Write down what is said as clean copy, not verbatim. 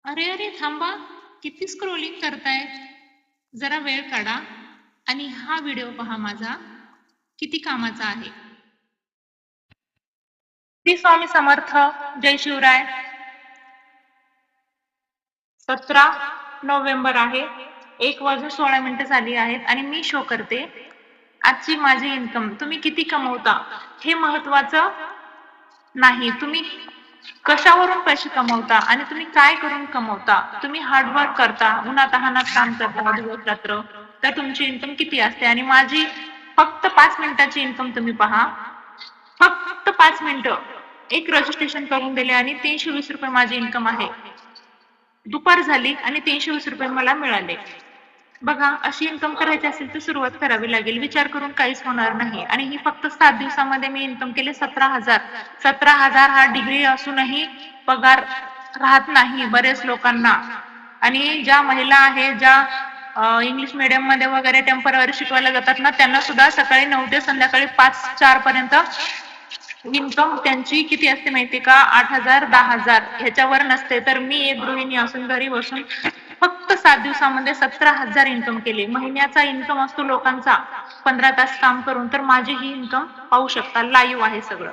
अरे अरे थांबा. किती स्क्रोलिंग करताय? जरा वेळ काढा आणि हा व्हिडिओ पहा माझा. किती कामाचा आहे. श्री स्वामी समर्थ. जय शिवराय. 17 नोव्हेंबर आहे. 1 वाजून 16 मिनिटं झाली आहेत आणि मी शो करते आजची माझी इन्कम. तुम्ही किती कमवता हे महत्वाचं नाही. तुम्ही कशावरून पैसे कमवता आणि तुम्ही काय करून कमवता. तुम्ही हार्डवर्क करता, उन्हातान्हात काम करता दिवस रात्र, तर तुमची इन्कम किती असते. आणि माझी फक्त 5 मिनिटाची इन्कम तुम्ही पहा. फक्त 5 मिनिटं एक रजिस्ट्रेशन करून दिले आणि 320 रुपये माझी इन्कम आहे. दुपार झाली आणि 320 रुपये मला मिळाले. बघा, अशी इन्कम करायची असेल तर सुरुवात करावी लागेल. विचार करून काहीच होणार नाही. आणि ही फक्त 7 दिवसामध्ये मी इन्कम केले 17,000. 17,000 हा डिग्री असूनही पगार राहत नाही बरेच लोकांना. आणि ज्या महिला आहेत, ज्या इंग्लिश मीडियम मध्ये वगैरे टेम्पररी शिकवायला जातात ना, त्यांना सुद्धा सकाळी 9 ते संध्याकाळी 5-4 पर्यंत इन्कम त्यांची किती असते माहिती का? 8,000 10,000 ह्याच्यावर नसते. तर मी एक गृहिणी असून घरी बसून फक्त 7 दिवसामध्ये 17,000 इन्कम केली. महिन्याचा इन्कम असतो लोकांचा 15 तास काम करून, तर माझी ही इन्कम पाहू शकता. लाईव्ह आहे सगळं.